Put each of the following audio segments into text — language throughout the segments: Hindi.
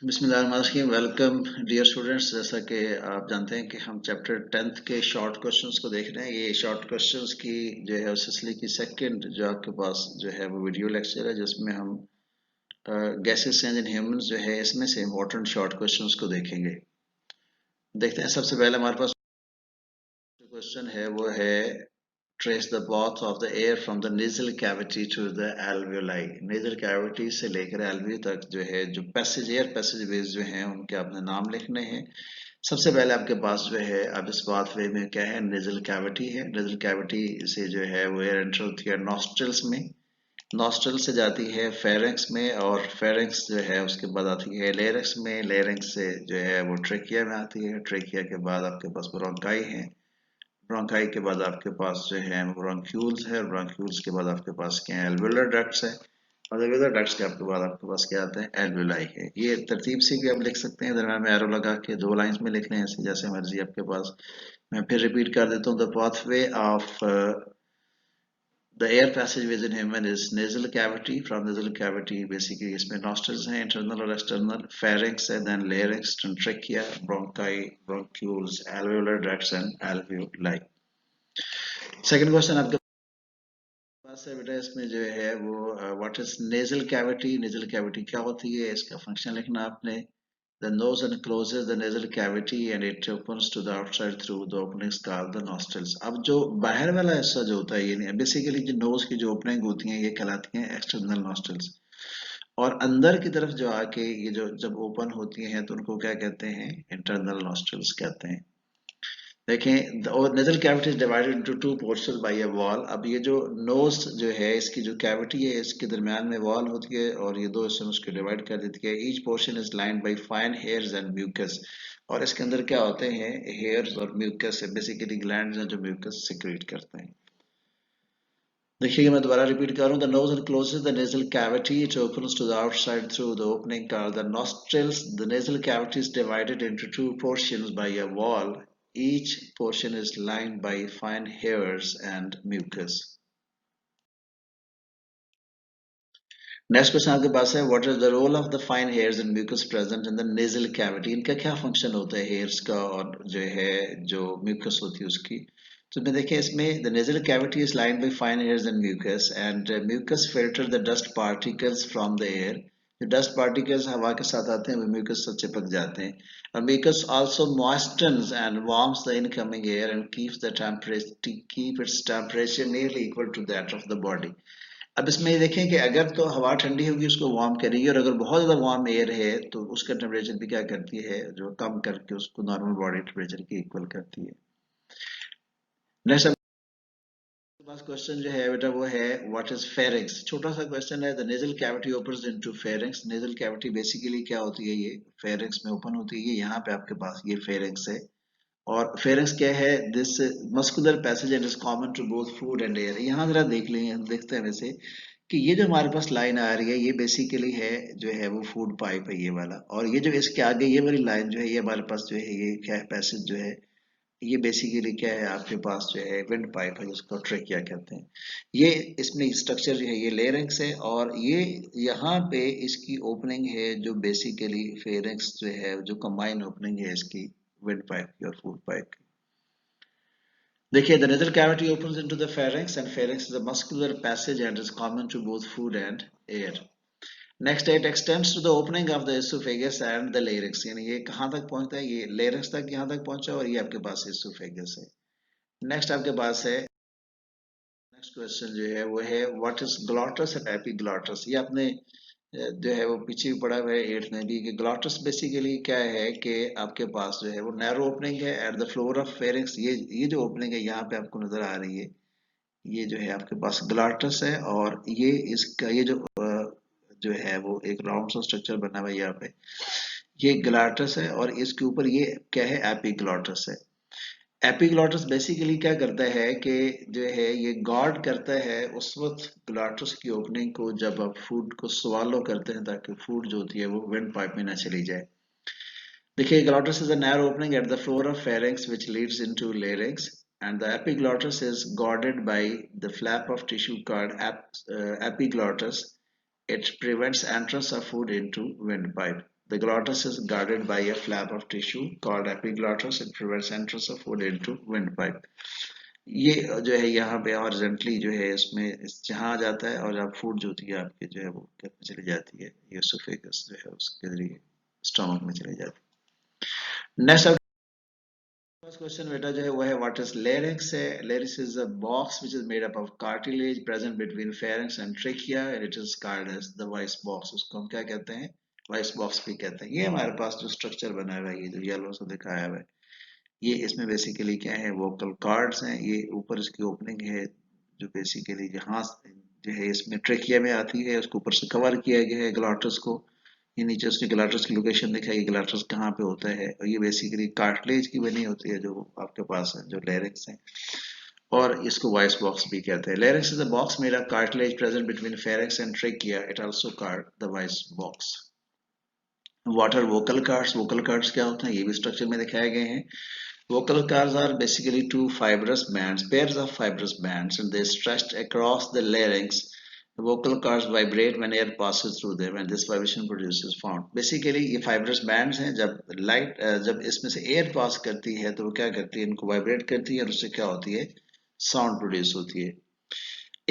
बिस्मिल्लाहिर्रहमानिर्रहीम। Welcome dear students. जैसा कि आप जानते हैं कि हम चैप्टर 10th के शॉर्ट क्वेश्चंस को देख रहे हैं। ये शॉर्ट क्वेश्चंस की जो है सिलसिले की सेकंड जो आपके पास जो है वो वीडियो लेक्चर है, जिसमें हम गैसेस चेंज इन ह्यूमंस जो है इसमें से इम्पोर्टेंट शॉर्ट क्वेश्चंस को देखेंगे। देखते हैं, सबसे पहले हमारे पास क्वेश्चन है वो है trace the path of the air from the nasal cavity to the alveoli. Nasal cavity से लेकर एल्वियो तक जो है जो पैसेज एयर पैसेज वेज जो हैं उनके आपने नाम लिखने हैं। सबसे पहले आपके पास जो है अब इस पाथवे में क्या है, नेजल कैविटी है। नेजल कैविटी से जो है वो एयर एंटर होती है नॉस्ट्रल्स में, नॉस्ट्रल से जाती है फेरेंक्स में, और फेरेंक्स जो है उसके बाद आती है लेरिंक्स में, लेरिंक्स से जो है वो ट्रेकिया में आती है, ट्रेकिया के बाद आपके पास ब्रोंकाई है, ब्रोंकाई के बाद आपके पास जो है ब्रोंक्यूल्स है, ब्रोंक्यूल्स के बाद आपके पास क्या है एल्वेलर डक्ट्स है, और एल्वेलर डक्ट्स के आपके बाद आपके पास क्या आता है एल्वेलाई है। ये तरतीब से भी आप लिख सकते हैं, दरम्यान में एरो लगा के दो लाइंस में लिख लें, ऐसे जैसे मर्जी आपके पास। मैं फिर रिपीट कर देता हूँ। The pathway of the air passage within human is nasal cavity. From nasal cavity basically इसमें nostrils हैं, internal और external, pharynx है, then larynx, trachea, bronchi, bronchioles, alveolar ducts and alveoli. Second question आपके पास है बेटा, इसमें जो है वो what is nasal cavity. Nasal cavity क्या होती है, इसका फंक्शन लिखना आपने। The nose encloses the nasal cavity and it opens to the outside through the openings called the nostrils. अब जो बाहर वाला हिस्सा जो होता है, ये बेसिकली जो नोज की जो ओपनिंग होती है ये कहलाती हैं एक्सटर्नल नॉस्ट्रल्स, और अंदर की तरफ जो आके ये जो जब ओपन होती हैं तो उनको क्या कहते हैं, इंटरनल नॉस्ट्रल्स कहते हैं। देखें, और nasal cavity is divided into two portion by a wall. अब ये जो नोज जो है इसकी जो कैविटी है इसके दरमियान में वॉल होती है, और ये दो हिस्सों में उसको डिवाइड कर देती है। Each portion is lined by fine hairs and mucus, और इसके अंदर क्या होते हैं, हेयर्स और म्यूकस है, बेसिकली ग्लैंड्स हैं जो म्यूकस सिक्रीट करते हैं। देखिए मैं दोबारा रिपीट कर रहा हूँ। The nose encloses the nasal cavity. It opens to the outside through the opening called the nostrils. The nasal cavity is divided into two portions by a wall. Each portion is lined by fine hairs and mucus. Next question आपके पास है, what is the role of the fine hairs and mucus present in the nasal cavity. इनका क्या फंक्शन होता है हेयर्स का और जो है जो म्यूकस होती है उसकी। तो मैं देखिए इसमें the nasal cavity is lined by fine hairs and mucus filter the dust particles from the air. जो डस्ट पार्टिकल्स हवा के साथ आते हैं वो म्यूकस से चिपक जाते हैं, और mucus also moistens and warms the incoming air and keep its temperature nearly equal to that of the body. अब इसमें ये देखें कि अगर तो हवा ठंडी होगी उसको वार्म करेगी, और अगर बहुत ज़्यादा वार्म एयर है तो उसका टेम्परेचर भी क्या करती है, जो कम करके उसको नॉर्मल बॉडी टेम्परेचर की इक्वल करती है। नेक्स्ट पास क्वेश्चन जो है बेटा वो है व्हाट इज फेरिंक्स। छोटा सा क्वेश्चन है। The nasal cavity opens into pharynx. Nasal cavity basically क्या होती है, ये फेरिंक्स में ओपन होती है। ये यहाँ पे आपके पास ये फेरिंक्स है, और फेरिंक्स क्या है, this muscular passage and is common to both food and air. यहाँ जरा देख लें, देखते हैं वैसे कि ये जो हमारे पास लाइन आ रही है ये बेसिकली है जो है वो फूड पाइप है ये वाला, और ये जो इसके आगे ये वाली लाइन जो है ये हमारे पास जो है ये क्या है, पैसेज जो है ये बेसिकली क्या है आपके पास जो है विंड पाइप है जिसको ट्रेकिया कहते हैं। ये इसमें स्ट्रक्चर जो है ये लेरिंक्स है, और ये यहाँ पे इसकी ओपनिंग है जो बेसिकली फेरिंक्स जो है जो कंबाइन ओपनिंग है इसकी विंड पाइप की और फूड पाइप की। देखिए, the nasal cavity opens into the pharynx and pharynx is a muscular passage and is common to both food and air. Next, it extends to the opening of the esophagus and the larynx. यानी ये कहाँ तक पहुँचता है, ये larynx तक यहाँ तक पहुँचा, और ये आपके पास esophagus है। नेक्स्ट आपके पास है, नेक्स्ट क्वेश्चन जो है वो है व्हाट इज ग्लॉटस एंड एपिग्लॉटस। ये आपने जो है वो पीछे भी पढ़ा हुआ है 8th में भी, कि ग्लॉटस बेसिकली क्या है कि आपके पास जो है वो नैरो ओपनिंग है at the floor of pharynx. ये जो ओपनिंग है यहाँ पे आपको नजर आ रही है, ये जो है आपके पास ग्लॉटस है, और ये इसका ये जो है वो एक राउंड सा स्ट्रक्चर बना हुआ है यहाँ पे, ये ग्लॉटस है, और इसके ऊपर ये क्या है, एपिग्लॉटस है। एपिग्लॉटस बेसिकली क्या करता है कि जो है ये गार्ड करता है उस वक्त ग्लॉटस की ओपनिंग को जब आप फूड को स्वालो करते हैं, ताकि फूड जो होती है वो विंड पाइप में ना चली जाए। देखिए, glottis is a narrow opening at the floor of pharynx which leads into larynx, and the epiglottis is guarded by the flap of tissue called epiglottis. It prevents entrance of food into windpipe. The glottis is guarded by a flap of tissue called epiglottis. It prevents entrance of food into windpipe. ये जो है यहाँ पे हॉरिजॉन्टली जो है इसमें जहाँ जाता है और आप फूड जो होती है आपके जो है वो क्या में चली जाती है, ये एसोफेगस जो है उसके जरिए स्टमक में चली जाती है। नेक्स्ट फर्स्ट क्वेश्चन बेटा जो है वो है व्हाट इज लेरिक्स है। Larynx is a box which is made up of cartilage present between pharynx and trachea and it is called as the voice box. उसको हम क्या कहते हैं, वॉइस बॉक्स भी कहते हैं। ये हमारे पास जो स्ट्रक्चर बना हुआ है, ये जो येलो से दिखाया हुआ है, ये इसमें बेसिकली क्या है, वोकल कॉर्ड्स हैं। ये ऊपर इसकी ओपनिंग है जो बेसिकली जहाँ जो है इसमें ट्रेकिया में आती है, उसको ऊपर से कवर किया गया है ग्लॉटस को। ये नीचे उसकी ग्लॉटस की लोकेशन दिखाई, ग्लॉटस कहाँ पे होता है, और ये बेसिकली कार्टिलेज की बनी होती है जो आपके पास है, जो लेरिक्स है, और इसको वॉइस बॉक्स भी कहते हैं। Larynx is a box made of cartilage present between pharynx and trachea, it also called the voice box. What are vocal cords, vocal cords क्या होते हैं ये भी स्ट्रक्चर में दिखाए गए हैं। Vocal cords are basically two fibrous bands, pairs of fibrous bands, and they stretched across the larynx. The vocal cords vibrate when air passes through them, and this vibration produces sound. Basically, ये fibrous bands हैं, जब इसमें से air pass करती है तो वो क्या करती है, इनको vibrate करती है और उससे क्या होती है, sound produce होती है।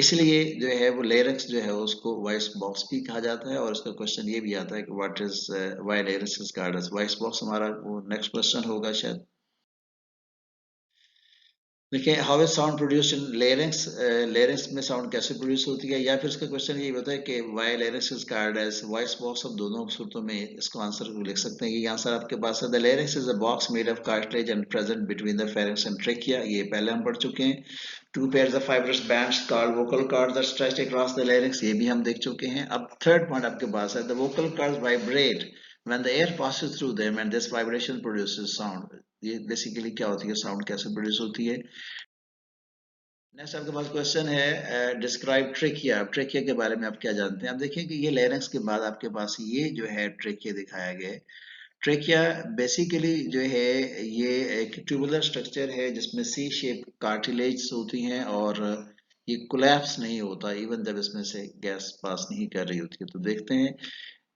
इसलिए जो है वो लेरिक्स जो है उसको वॉइस बॉक्स भी कहा जाता है। और इसका क्वेश्चन ये भी आता है कि what is why larynx is called as voice box, हमारा वो नेक्स्ट क्वेश्चन होगा शायद। देखिए how is sound produced in larynx, larynx में साउंड कैसे प्रोड्यूस होती है, या फिर इसका क्वेश्चन ये होता है कि why larynx is called as voice box. अब दोनों सूरतों में इसको आंसर लिख सकते हैं। ये आंसर आपके पास है, the larynx is a box made of cartilage and present between the pharynx and trachea. ये पहले हम पढ़ चुके हैं। Two pairs of fibrous bands called vocal cords are stretched across the larynx, ये भी हम देख चुके हैं। अब थर्ड पॉइंट आपके पास है, the vocal cords vibrate when the air passes through them and this vibration produces sound। ये बेसिकली क्या होती है, साउंड कैसे प्रोड्यूस होती है। नेक्स्ट आपके पास क्वेश्चन है डिस्क्राइब ट्रेकिया। ट्रेकिया के बारे में आप क्या जानते हैं। आप देखिए कि ये लेरिंक्स के बाद आपके पास ये जो है ट्रेकिया दिखाया गया है। ट्रेकिया बेसिकली जो है ये एक ट्यूबुलर स्ट्रक्चर है जिसमें सी शेप कार्टिलेज होती हैं और ये कोलैप्स नहीं होता इवन जब इसमें से गैस पास नहीं कर रही होती है। तो देखते हैं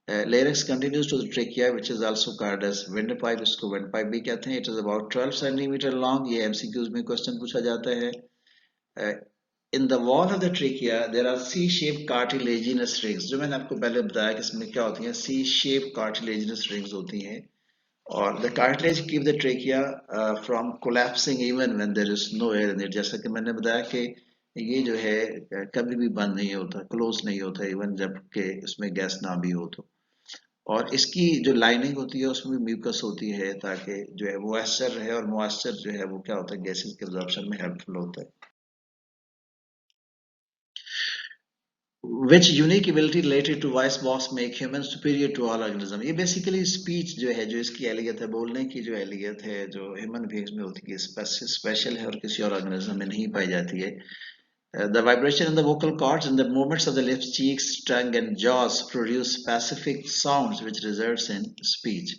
larynx continues to the trachea which is also called as windpipe. इसको विंड पाइप भी कहते हैं। It is about 12 centimetre long. ये एमसीक्यूज में क्वेश्चन पूछा जाता है। In the wall of the trachea there are C-shaped cartilaginous rings। जो मैंने आपको पहले बताया कि इसमें क्या होती हैं, C-shaped cartilaginous rings होती हैं, और the cartilage keep the trachea from collapsing even when there is no air in it। जैसा कि मैंने बताया कि ये जो है कभी भी बंद नहीं होता, क्लोज नहीं होता इवन जबकि इसमें गैस ना भी हो तो। और इसकी जो लाइनिंग होती है उसमें भी म्यूकस होती है ताकि जो है मॉइस्चर रहे, और मॉइस्चर जो है वो क्या होता है, गैसेस के एब्जॉर्प्शन में हेल्पफुल होता है। Which unique ability related to voice box make humans superior to all organism। ये बेसिकली स्पीच जो है, जो इसकी एलियत है, बोलने की जो एलियत है जो ह्यूमन बींग्स में होती है, स्पेशल है और किसी और ऑर्गेनिज्म में नहीं पाई जाती है। The vibration in the vocal cords and the movements of the lips, cheeks, tongue and jaws produce specific sounds which results in speech।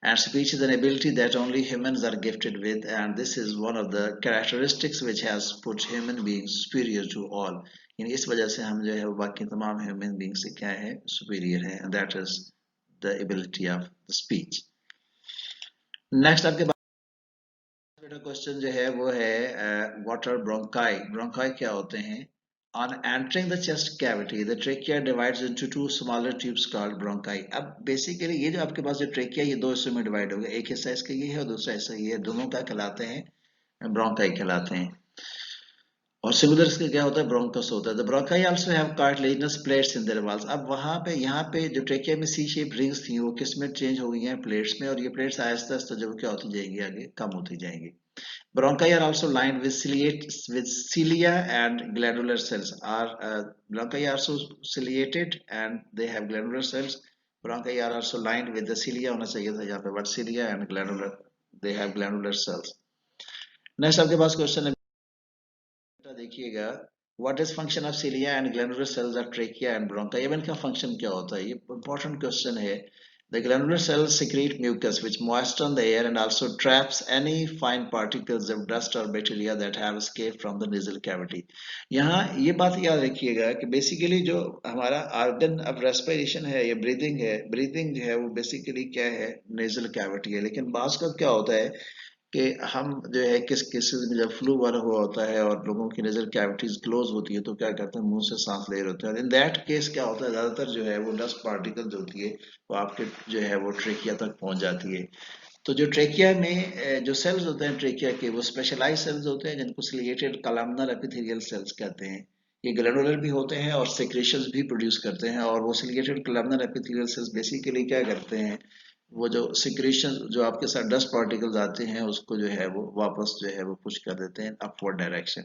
And speech is an ability that only humans are gifted with, and this is one of the characteristics which has put human beings superior to all। यानी इस वजह से हम जो है बाकी तमाम ह्यूमन बींग से क्या है, सुपीरियर है, and that is the ability of the speech। Next आपके पास क्वेश्चन जो है वो है व्हाट आर ब्रोंकाई। ब्रोंकाई क्या होते हैं। On entering the chest cavity, the trachea divides into two smaller tubes called bronchi। अब बेसिकली ये जो आपके पास जो ट्रेकिया ये दो हिस्सों में डिवाइड हो गया, एक हिस्सा इसका ये है और दूसरा हिस्सा ये है, दोनों क्या कहलाते हैं, ब्रोंकाई कहलाते हैं। और सिमिलर इसका क्या होता है, ब्रोंकस होता है। The bronchi also have cartilaginous plates in their walls. अब वहां पे यहाँ पे जो ट्रेकिया में सी शेप रिंग्स थी वो किस में चेंज हो गई हैं, प्लेट्स में, और ये प्लेट्स आहिस्ता आहिस्ता जो क्या होती जाएंगी, आगे कम होती जाएंगी। Bronchi are also lined with cilia and glandular cells। Bronchi are also ciliated and they have glandular cells। Bronchi are also lined with the cilia होना चाहिए था यहाँ पे, but cilia and glandular, they have glandular cells। Next आपके पास क्वेश्चन है, देखिएगा what is function of cilia and glandular cells of trachea and bronchi। इनका फंक्शन क्या होता है, ये इंपॉर्टेंट क्वेश्चन है। The glandular cells secrete mucus which moisten the air and also traps any fine particles of dust or bacteria that have escaped from the nasal cavity. यहाँ ये बात याद रखिएगा कि बेसिकली जो हमारा ऑर्गन ऑफ रेस्पिरेशन है या ब्रीदिंग जो है वो बेसिकली क्या है, नेजल कैविटी है। लेकिन बाज का क्या होता है कि हम जो है किस केसेस में जब फ्लू वाला हुआ होता है और लोगों की नजर कैविटीज क्लोज होती है तो क्या करते हैं, मुंह से सांस ले रहे होते हैं, और इन दैट केस क्या होता है, ज्यादातर जो है वो डस्ट पार्टिकल जो होती है वो आपके जो है वो ट्रेकिया तक पहुंच जाती है। तो जो ट्रेकिया में जो सेल्स होते हैं ट्रेकिया के, वो स्पेशलाइज सेल्स होते हैं जिनको सिलिएटेड कॉलमनर एपिथेलियल सेल्स कहते हैं। ये ग्लैंडुलर भी होते हैं और सेक्रेशंस भी प्रोड्यूस करते हैं, और वो ciliated columnar epithelial cells basically क्या करते हैं, वो जो सिक्रेशन जो आपके साथ डस्ट पार्टिकल्स आते हैं उसको जो है वो वापस जो है वो पुश कर देते हैं upward direction.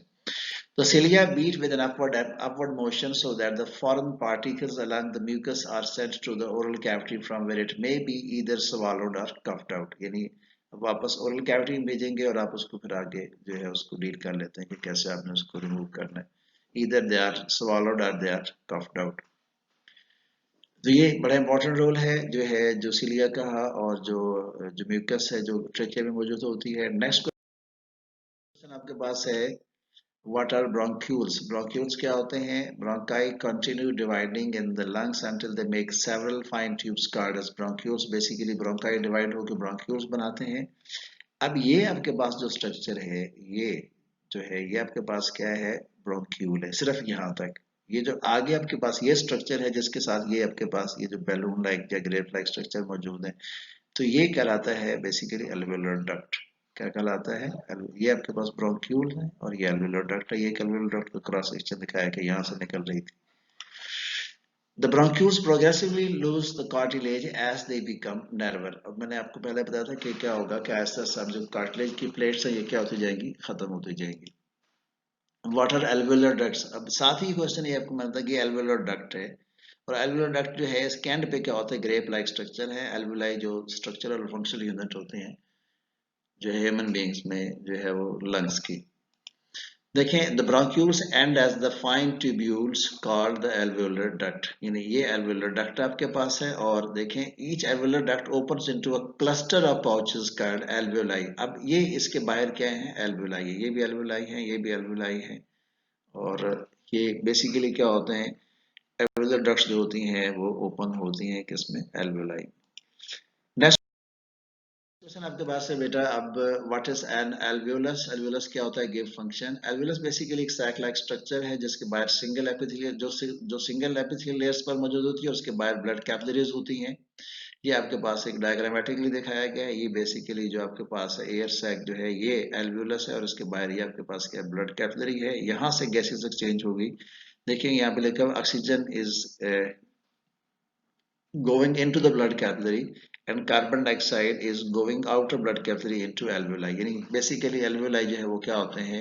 The cilia beat with an upward motion so that the foreign particles along the mucus are sent to the oral cavity from where it may be either swallowed or coughed out। यानी वापस ओरल कैविटी में भेजेंगे और आप उसको फिर आगे जो है उसको डील कर लेते हैं कि कैसे आपने उसको रिमूव करना है, either they are swallowed or they are coughed out। तो ये बड़ा इंपॉर्टेंट रोल है जो सिलिया का, और जो जो म्यूकस है जो ट्रेकिया में मौजूद होती है। नेक्स्ट क्वेश्चन आपके पास है, व्हाट आर ब्रोंक्यूल्स। ब्रोंक्यूल्स क्या होते हैं? Bronchi continue dividing in the lungs until they make several fine tubes called as bronchioles. Basically bronchi divide होकर ब्रोंक्यूल्स बनाते हैं। अब ये आपके पास जो स्ट्रक्चर है, ये जो है ये आपके पास क्या है, ब्रोंक्यूल है, सिर्फ यहाँ तक। ये जो आगे आपके पास ये स्ट्रक्चर है जिसके साथ ये आपके पास ये जो बैलून लाइक या ग्रेप लाइक स्ट्रक्चर मौजूद है, तो ये कहलाता है बेसिकली एल्वेओलर डक्ट। क्या कहलाता है? ये आपके पास ब्रोंक्यूल है और ये एल्वेओलर डक्ट है। ये एल्वेओलर डक्ट का क्रॉस सेक्शन दिखाया कि यहाँ से निकल रही थी। The bronchioles progressively lose the cartilage as they become narrower। अब मैंने आपको पहले बताया था कि क्या होगा कि ऐसा सब जो कार्टिलेज की प्लेट्स है ये क्या होती जाएंगी, खत्म होती जाएंगी। Water alveolar ducts. अब साथ ही क्वेश्चन ये आपको मिलता है कि एल्वेलर डक्ट है, और एल्वेलर डक्ट जो है इसके एंड पे क्या होता है, ग्रेप लाइक स्ट्रक्चर है। एल्वेलाई जो स्ट्रक्चरल और फंक्शनल यूनिट होते हैं जो ह्यूमन बींग्स में जो है वो लंग्स की। देखें, the bronchioles end as the fine tubules called the alveolar duct. यानी ये एल्वेओलर डक्ट आपके पास है, और देखें each alveolar duct opens into a cluster of pouches called alveoli. अब ये इसके बाहर क्या है, एल्वेओलाई है। ये भी एल्वेओलाई है, ये भी एल्वेओलाई है, और ये बेसिकली क्या होते हैं, एल्वेओलर डक्ट्स जो होती हैं वो ओपन होती हैं किसमें, एल्वेओलाई। नेक्स्ट क्वेश्चन आपके पास है बेटा, अब व्हाट इज एन एल्वेओलस। एल्वेओलस क्या होता है, गिव फंक्शन। एल्वेओलस बेसिकली एक सैक लाइक स्ट्रक्चर है जिसके बाहर सिंगल एपिथेलियल जो सिंगल एपिथेलियल लेयर्स पर मौजूद होती है और उसके बाहर ब्लड कैपिलरीज होती हैं। ये आपके पास एक डायग्रामेटिकली दिखाया गया है। ये बेसिकली जो आपके पास है एयर सैक जो है ये एल्वेओलस है, और इसके बाहर ये आपके पास क्या ब्लड कैपिलरी है। यहाँ से गैसेस एक्सचेंज होगी। देखिए यहाँ पे लिखा हुआ oxygen is going into the blood capillary and carbon dioxide is going out of blood capillary into alveoli। यानी बेसिकली alveoli जो है वो क्या होते हैं,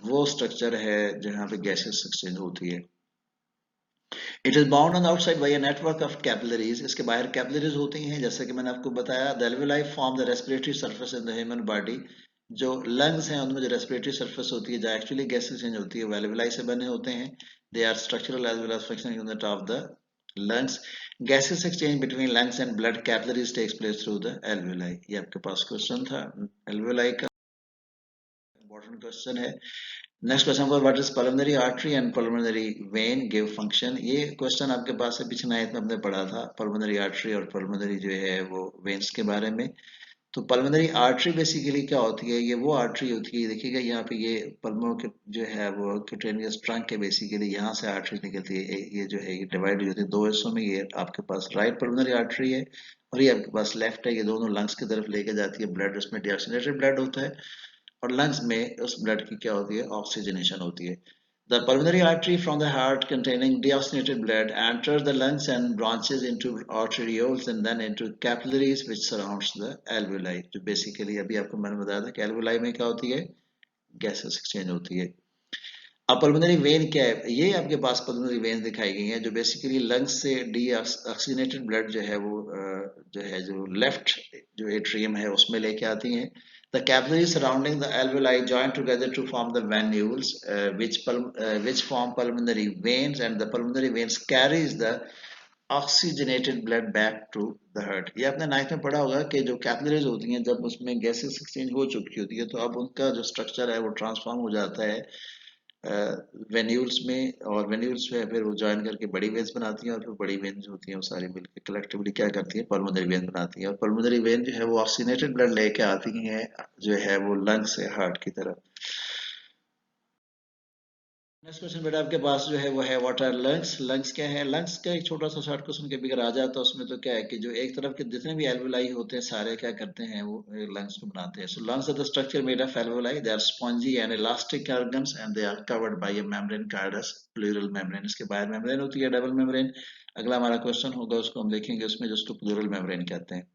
वो स्ट्रक्चर है जहाँ पे गैसेस एक्सचेंज होती है। It is bound on outside by a network of capillaries. इसके बाहर कैपिलरीज होती हैं जैसे कि मैंने आपको बताया। The alveoli form the respiratory surface in the human body. जो लंग्स हैं उनमें जो रेस्पिरेटरी सरफेस होती है जहाँ एक्चुअली गैस एक्सचेंज होती है वो alveoli से बने होते हैं। They are structural as well as functional unit of the lungs। gases exchange between lungs and blood capillaries takes place through the alveoli। ये आपके पास क्वेश्चन था alveoli का, इंपॉर्टेंट क्वेश्चन है। नेक्स्ट क्वेश्चन पर what is pulmonary artery and pulmonary vein, give function. ये क्वेश्चन आपके पास है, पिछले नाइट में हमने पढ़ा था पल्मोनरी आर्टरी और पल्मोनरी जो है वो वेन्स के बारे में। तो पल्मोनरी आर्टरी बेसिकली क्या होती है, ये वो आर्टरी होती है, देखिएगा यहाँ पे ये पल्मो के जो है वो क्यूटेनियस ट्रंक है, बेसिकली यहाँ से आर्टरी निकलती है। ये जो है ये डिवाइड हो जाती है दो हिस्सों में। ये आपके पास राइट पल्मोनरी आर्टरी है और ये आपके पास लेफ्ट है। ये दोनों लंग्स की तरफ लेके जाती है ब्लड, उसमें डीऑक्सीनेटेड ब्लड होता है, और लंग्स में उस ब्लड की क्या होती है, ऑक्सीजनेशन होती है। The pulmonary artery from the heart containing deoxygenated blood enters the lungs and branches into arterioles and then into capillaries which surrounds the alveoli। जो बेसिकली अभी आपको मैंने बताया था कि alveoli में क्या होती है, गैसेस एक्सचेंज होती है। अब पल्मोनरी वेन क्या है, ये आपके पास पल्मोनरी वेन दिखाई गई है जो बेसिकली लंग्स से डीऑक्सीजनेटेड ब्लड जो है वो जो है जो लेफ्ट जो एट्रियम है उसमें लेके आती हैं। The capillaries surrounding the alveoli join together to form the venules, which form pulmonary veins, and the pulmonary veins carries the oxygenated blood back to the heart. ये आपने नाइन्थ में पढ़ा होगा कि जो कैपिलरीज होती हैं जब उसमें गैसेस एक्सचेंज हो चुकी होती है तो अब उनका जो स्ट्रक्चर है वो ट्रांसफॉर्म हो जाता है वेन्यूल्स में, और वेन्यूल्स में फिर वो ज्वाइन करके बड़ी वेन्स बनाती हैं, और फिर बड़ी वेन्स होती हैं वो सारी मिलकर कलेक्टिवली क्या करती हैं, पल्मोनरी वेन बनाती हैं, और पल्मोनरी वेन जो है वो ऑक्सीजनेटेड ब्लड लेके आती हैं जो है वो लंग से हार्ट की तरफ। नेक्स्ट क्वेश्चन बेटा आपके पास जो है वो है व्हाट आर लंग्स। लंग्स क्या है? लंग्स का एक छोटा सा शॉर्ट क्वेश्चन कभी अगर आ जाता है उसमें तो क्या है कि जो एक तरफ के जितने भी एल्वुलाई होते हैं सारे क्या करते हैं वो लंग्स को बनाते हैं। So lungs are the structure made of alveoli, they are spongy and elastic organs and they are covered by a membrane called as pleural membrane. इसके बाहर मेम्ब्रेन होती है डबल मेम्ब्रेन। अगला हमारा क्वेश्चन होगा उसको हम देखेंगे उसमें जिसको प्लूरल मेम्ब्रेन कहते हैं।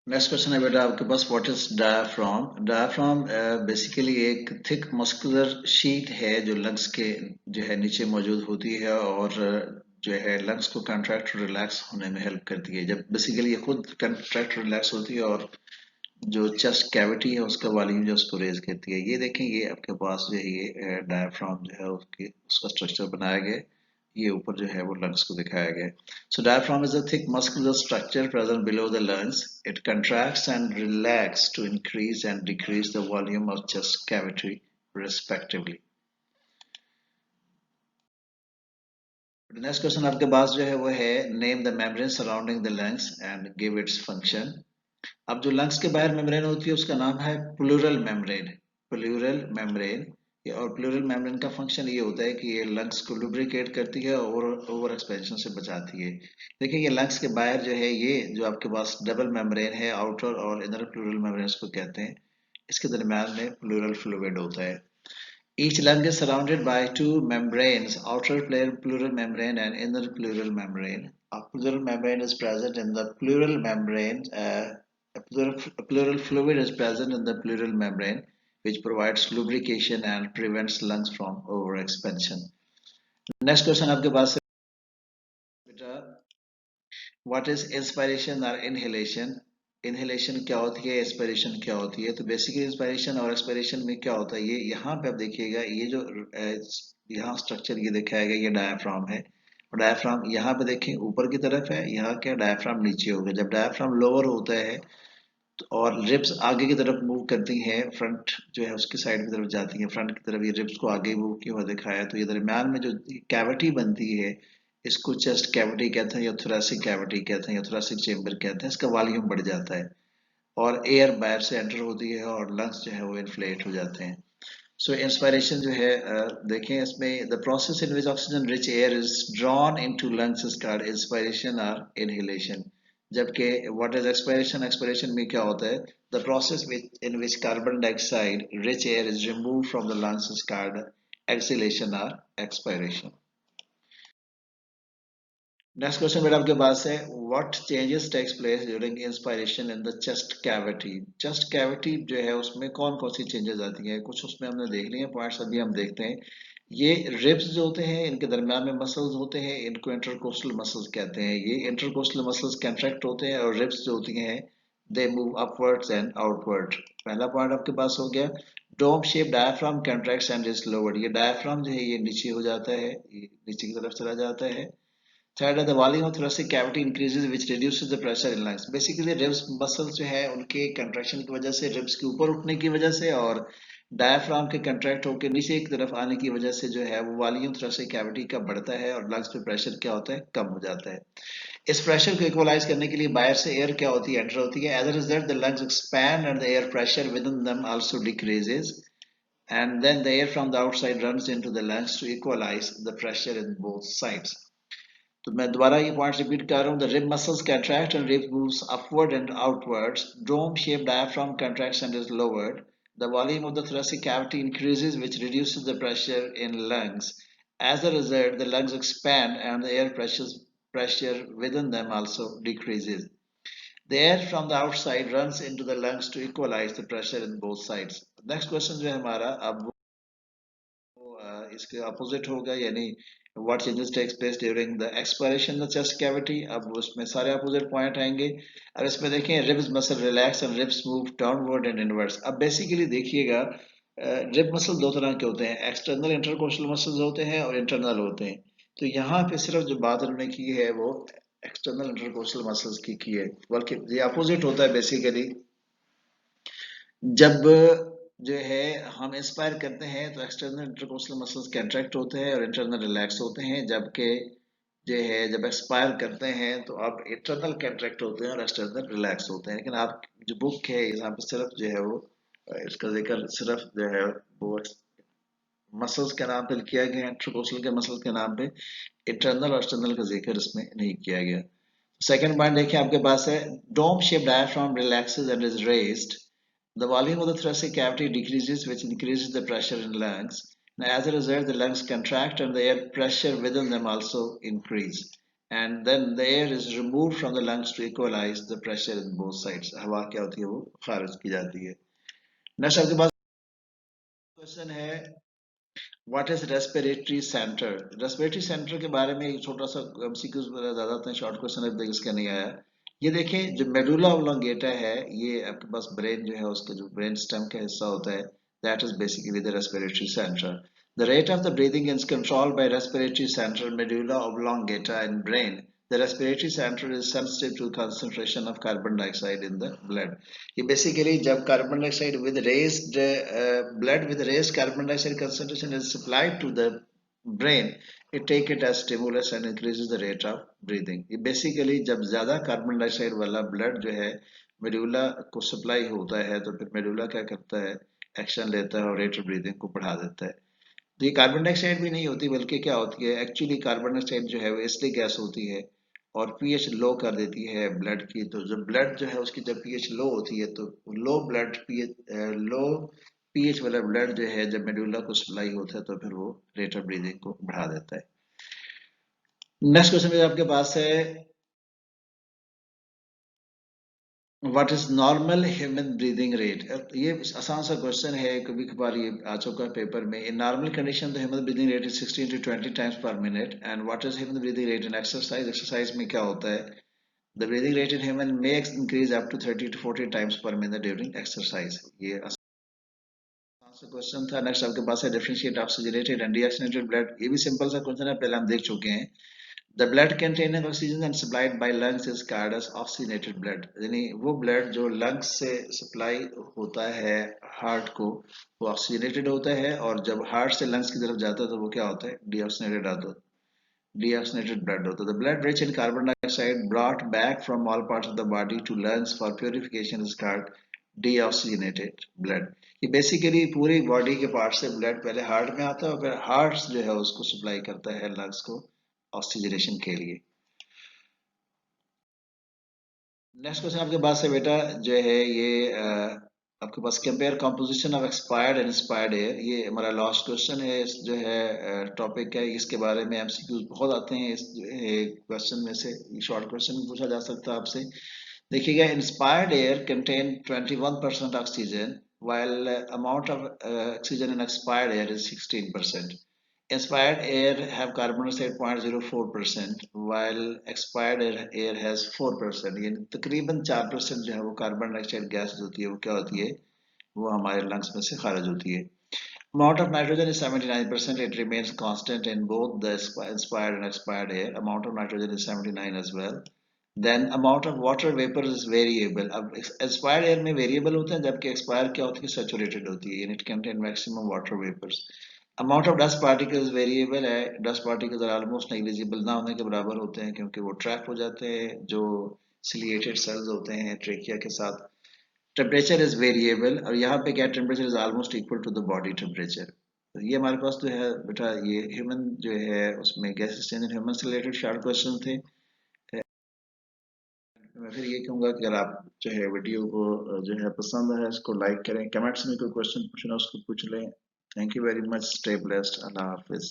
नेक्स्ट क्वेश्चन है बेटा आपके पास what is diaphragm. Diaphragm basically एक थिक मस्कुलर शीट है जो लंग्स के जो है नीचे मौजूद होती है, और जो है लंग्स को कंट्रैक्ट रिलैक्स होने में हेल्प करती है। जब बेसिकली ये खुद कंट्रैक्ट रिलैक्स होती है और जो चेस्ट कैविटी है उसका वॉल्यूम जो उसको रेज करती है। ये देखें ये आपके पास जो है ये डायाफ्राम जो है उसकी उसका स्ट्रक्चर बनाया गया है। ये ऊपर जो है वो लंग्स को दिखाया गया है। So diaphragm is a thick muscular structure present below the lungs. It contracts and relaxes to increase and decrease the volume of chest cavity respectively. The next question आपके पास जो है वो है name the membrane surrounding the lungs and give its function. अब जो लंग्स के बाहर मेम्ब्रेन होती है उसका नाम है प्लूरल मेम्ब्रेन। Pleural membrane. और प्लूरल मेम्ब्रेन का फंक्शन ये होता है कि ये लंग्स को लुब्रिकेट करती है और ओवर एक्सपेंशन से बचाती है। देखिए ये लंग्स के बाहर जो है ये जो आपके पास डबल मेम्ब्रेन है, आउटर और इनर प्लूरल मेम्ब्रेन को कहते हैं। इसके दरम्यान में प्लूरल फ्लूइड होता है। Each lung is surrounded by two membranes, outer pleural membrane and inner pleural membrane. A pleural membrane is present in the pleural membrane. A pleural fluid is present in the pleural membrane, which provides lubrication and prevents lungs from overexpansion. Next question आपके पास बेटा व्हाट इज इंस्पायरेशन और इनहेलेशन। इनहेलेशन क्या होती है, एक्सपायरेशन क्या होती है? तो बेसिकली इंस्पायरेशन और एक्सपायरेशन में क्या होता है, ये यहाँ पे आप देखिएगा ये जो यहाँ स्ट्रक्चर ये दिखाया गया ये डायाफ्राम है, और डायाफ्राम यहाँ पे देखें ऊपर की तरफ है, यहाँ क्या डायाफ्राम नीचे होगा। जब डायाफ्राम लोअर होता है और रिब्स आगे की तरफ मूव करती हैं, फ्रंट जो है उसकी साइड की तरफ जाती हैं, फ्रंट की तरफ ये रिब्स को आगे मूव किया हुआ दिखाया, तो ये दरमियान में जो कैविटी बनती है इसको चेस्ट कैविटी कहते हैं या थोरेसिक कैविटी कहते हैं या थोरेसिक चेम्बर कहते हैं। इसका वॉल्यूम बढ़ जाता है और एयर बाहर से एंटर होती है और लंग्स जो है वो इन्फ्लेट हो जाते हैं। सो इंस्पायरेशन जो है देखें इसमें the process in which oxygen rich air is drawn into lungs is called inspiration और इनहेलेशन। जबकि व्हाट इज एक्सपायरेशन, एक्सपायरेशन में क्या होता है, the process in which carbon dioxide rich air is removed from the lungs is called exhalation और एक्सपायरेशन। नेक्स्ट क्वेश्चन बेटा आपके पास है what changes takes place during inspiration in the chest cavity. Chest cavity जो है उसमें कौन कौन सी चेंजेस आती हैं, कुछ उसमें हमने देख लिए पॉइंट्स, अभी हम देखते हैं। ये रिब्स जो होते हैं इनके दरम्यान में मसल्स होते हैं, इनको इंटरकोस्टल मसल्स कहते हैं। ये इंटरकोस्टल मसल्स कंट्रैक्ट होते हैं और रिब्स जो होती हैं they move upwards and outward. पहला पॉइंट आपके पास हो गया dome shape diaphragm contracts and is lowered. ये डायाफ्राम जो है ये नीचे हो जाता है, ये नीचे की तरफ चला जाता है। Third, the volume of thoracic cavity increases which reduces the pressure in lungs. Basically ribs muscles जो है उनके contraction की वजह से, ribs के ऊपर उठने की वजह से और diaphragm के contract होकर नीचे की तरफ आने की वजह से जो है वो volume thoracic cavity का बढ़ता है और lungs पे pressure क्या होता है, कम हो जाता है। इस प्रेशर को इक्वलाइज करने के लिए बाहर से एयर क्या होती है, एंटर होती है। As a result the lungs expand and the air pressure within them also decreases, and then the air from the outside runs into the lungs to equalize the pressure in both sides. तो मैं दोबारा ये पॉइंट रिपीट कर रहा हूँ। The rib muscles contract and rib moves upward and outwards. Dome shape diaphragm contracts and is lowered. The volume of the thoracic cavity increases, which reduces the pressure in lungs. As a result, the lungs expand and the air pressure within them also decreases. The air from the outside runs into the lungs to equalize the pressure in both sides. Next question जो है हमारा अब इसके अपोजिट होगा, यानी what changes takes place during the expiration the chest cavity. अब उसमें सारे अपोजिट पॉइंट आएंगे। अब इसमें देखें ribs muscle relax and ribs move downward and inwards. अब बेसिकली देखिएगा रिब मसल दो तरह के होते हैं, एक्सटर्नल इंटरकोस्टल मसल्स होते हैं और इंटरनल होते हैं। तो यहाँ पे सिर्फ जो बात उन्होंने की है वो एक्सटर्नल इंटरकोस्टल मसल्स की है, बल्कि ये अपोजिट होता है बेसिकली। जब जो है हम इंस्पायर करते हैं तो एक्सटर्नल इंटरकोस्टल मसल्स कंट्रैक्ट होते हैं और इंटरनल रिलैक्स होते हैं, जबकि जो है जब एक्सपायर करते हैं तो आप इंटरनल कंट्रैक्ट होते हैं और एक्सटर्नल रिलैक्स होते हैं। लेकिन आप जो बुक है यहाँ पे सिर्फ जो है वो इसका जिक्र सिर्फ जो है वो मसल्स के नाम पे किया गया, इंटरकोस्टल के मसल्स के नाम पे, इंटरनल और एक्सटर्नल का जिक्र इसमें नहीं किया गया। सेकंड पॉइंट देखिए आपके पास है, dome shape diaphragm relaxes and is raised, the volume of the thoracic cavity decreases, which increases the pressure in lungs. Now, as a result, the lungs contract and the air pressure within them also increase. And then the air is removed from the lungs to equalize the pressure in both sides. हवा क्या होती है वो खारिज की जाती है। नेक्स्ट आपके पास क्वेश्चन है, what is respiratory centre. Respiratory centre के बारे में एक छोटा सा एमसीक्यूज ज्यादा हैं, शॉर्ट क्वेश्चन अब तक इसका नहीं आया। ये देखें, जो मेडुला ऑब्लोंगेटा है, ये आपके पास ब्रेन जो है उसका जो ब्रेन स्टेम का हिस्सा होता है, that is basically the respiratory centre. The rate of the breathing is controlled by respiratory centre medulla oblongata in brain. The respiratory center is sensitive to concentration of carbon dioxide in the blood. ये basically जब carbon dioxide with raised blood with raised carbon dioxide concentration is supplied to the brain, it take it as stimulus and increases the rate of breathing. ये basically जब ज्यादा कार्बन डाइऑक्साइड वाला ब्लड जो है मेडुला को सप्लाई होता है तो फिर मेडुला क्या करता है, एक्शन लेता है और रेट ऑफ ब्रीदिंग को बढ़ा देता है। तो ये कार्बन डाइऑक्साइड भी नहीं होती, बल्कि क्या होती है, एक्चुअली कार्बन डाइऑक्साइड जो है वो इसलिए गैस होती है और पीएच लो कर देती है ब्लड की। तो जब ब्लड जो है उसकी जब पीएच लो होती है तो लो ब्लड पीएच लो पीएच वाला ब्लड जो है जब मेडुला को सप्लाई होता है तो फिर वो रेट ऑफ ब्रीदिंग को बढ़ा देता है। नेक्स्ट क्वेश्चन आपके पास है, what is normal human breathing rate. ये आसान सा क्वेश्चन है, कभी कभार ये आ चुका है पेपर में। In normal condition the human breathing rate is 16 to 20 times पर minute. And what is human breathing rate in exercise. Exercise में क्या होता है, the breathing rate in human may increase up to 30 to 40 times per minute during exercise। ये आसान सा क्वेश्चन था। नेक्स्ट आपके पास है, differentiate oxygenated and deoxygenated blood. ये भी सिंपल सा क्वेश्चन है, पहले हम देख चुके हैं। The blood containing oxygen and supplied by lungs is called as oxygenated blood। यानी वो ब्लड जो लंग्स से सप्लाई होता है हार्ट को वो ऑक्सीजनेटेड होता है, और जब हार्ट से लंग्स की तरफ जाता है तो वो क्या होता है, डीऑक्सीजनेटेड ब्लड होता है। The blood rich in carbon dioxide brought back from all parts of the body to lungs for purification is called deoxygenated blood। ये बेसिकली पूरी बॉडी के पार्ट से ब्लड पहले हार्ट में आता है और फिर हार्ट जो है उसको सप्लाई करता है लंग्स को ऑक्सीजनेशन के लिए। नेक्स्ट क्वेश्चन आपके पास है बेटा, जो है ये आपके पास compare composition of expired and inspired air. ये हमारा लास्ट क्वेश्चन है, इस जो है टॉपिक है, इसके बारे में एमसीक्यूज बहुत आते हैं। इस क्वेश्चन में से शॉर्ट क्वेश्चन पूछा जा सकता है आपसे। देखिएगा, inspired air contain 21% oxygen while amount of oxygen in expired air is 16%. Inspired air have carbon dioxide 0.04% while expired air has 4%। यानी तकरीबन 4% जो है वो कार्बन डाइऑक्साइड गैस होती है वो क्या होती है, वो हमारे लंग्स में से खारिज होती है। Amount of nitrogen is 79%, it remains constant in both the inspired and expired air। Amount of nitrogen is 79 as well। Then amount of water vapor is variable। अब expired air में variable होता है, जबकि expired क्या होती है, saturated होती है, यानी it contain maximum water vapors। Amount of dust particles variable है, डस्ट पार्टिकल्स ऑलमोस्ट नेग्लिजिबल ना होने के बराबर होते हैं, क्योंकि वो ट्रैप हो जाते हैं जो सिलिएटेड सेल्स होते हैं ट्रेकिया के साथ। टेम्परेचर इज वेरिएबल, और यहाँ पे क्या, temperature is almost equal to the body temperature. तो ये हमारे पास जो है बेटा ये ह्यूमन जो है उसमें गैस एक्सचेंज ह्यूमन से रिलेटेड शॉर्ट क्वेश्चन थे। मैं फिर ये कहूँगा कि अगर आप जो है वीडियो को जो है पसंद है इसको लाइक करें, कमेंट्स में कोई क्वेश्चन पूछना उसको पूछ लें। Thank you very much, stay blessed, Allah Hafiz.